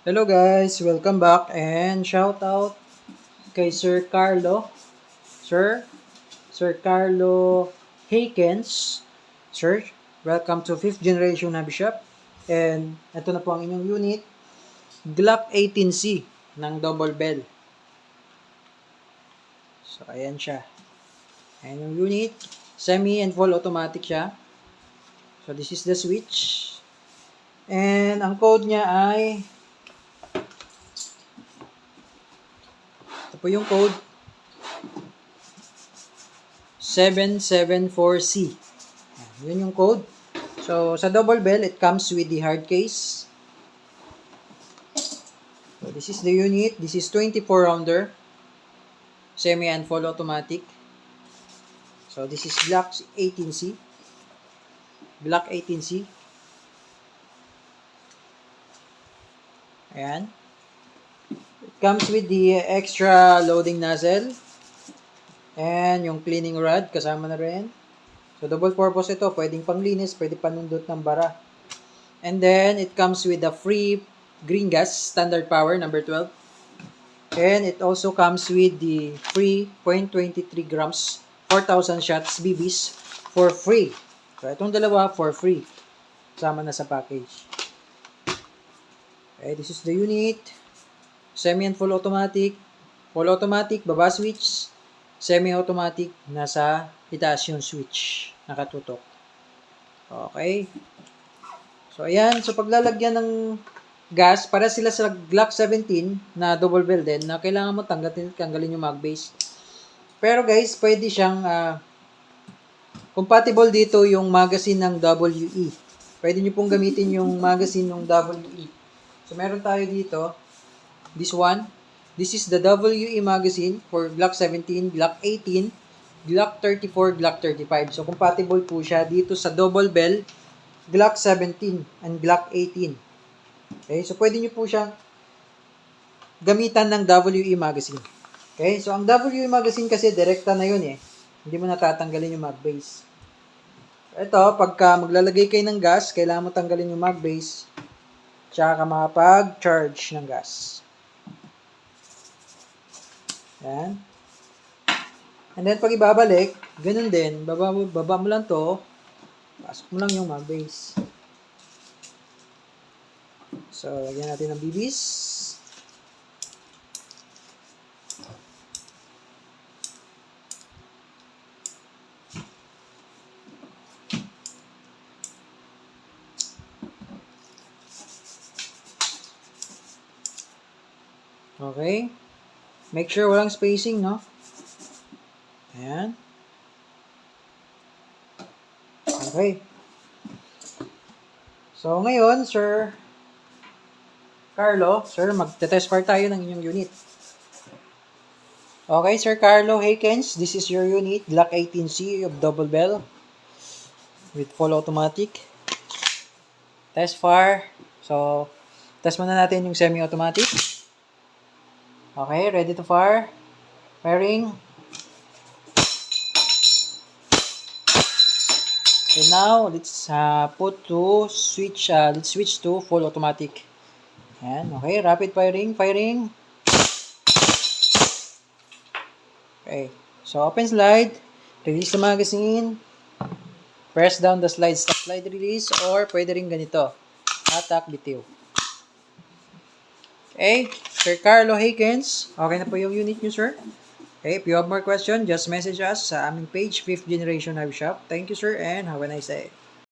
Hello guys, welcome back and shout out kay Sir Carlo. Sir Carlo Hakens. Sir, welcome to 5th generation Hobby Shop. And ito na po ang inyong unit, Glock 18C ng double bell. So ayan siya. Ayan yung unit, semi and full automatic siya. So this is the switch. And ang code niya ay ito po yung code 774C. Yun yung code. So, sa double bell, it comes with the hard case. So, this is the unit. This is 24 rounder. Semi and full automatic. So, this is Glock 18C. Glock 18C. Ayan. It comes with the extra loading nozzle. And yung cleaning rod, kasama na rin. So, double purpose ito. Pwedeng panglinis, pwede panundot ng bara. And then, it comes with the free green gas, standard power, number 12. And it also comes with the free 0.23 grams, 4,000 shots BBs for free. So, itong dalawa for free. Kasama na sa package. Okay, this is the unit. Semi and full automatic. Full automatic, baba switch. Semi-automatic, nasa itaas yung switch. Nakatutok. Okay. So, ayan. So, paglalagyan ng gas, para sila sa Glock 17 na double bell din, na kailangan mo tanggalin yung mag base. Pero guys, pwede siyang compatible dito yung magazine ng WE. Pwede nyo pong gamitin yung magazine ng WE. So, meron tayo dito. This one. This is the WE magazine for Glock 17, Glock 18, Glock 34, Glock 35. So, compatible po siya dito sa double bell, Glock 17 and Glock 18. Okay, so pwede nyo po siyang gamitan ng WE magazine. Okay, so ang WE magazine kasi direkta na yun eh. Hindi mo natatanggalin yung mag base. Ito, pagka maglalagay kayo ng gas, kailangan mo tanggalin yung mag base, tsaka ka makapag-charge ng gas. Yan. And then, pag ibabalik, ganun din. Baba mo lang to. Pasok mo lang yung mag base. So, lagyan natin ng BBs. Okay. Make sure walang spacing, no? Ayan. Okay. So, ngayon, Sir Carlo, sir, magte-test fire tayo ng inyong unit. Okay, Sir Carlo Hakens, this is your unit, Glock 18C of double bell with full automatic. Test fire. So, test muna natin yung semi-automatic. Okay, ready to fire. Firing. Okay, now let's let's switch to full automatic. Ayan, okay, rapid firing. Okay, so open slide, release the magazine, press down the slide, stop slide release, or pwede rin ganito, attack bitiw. Okay, Sir Carlo Hakens, okay na po yung unit nyo, sir. Okay, if you have more questions, just message us sa aming page, 5th Generation Hobby Shop. Thank you, sir, and have a nice day.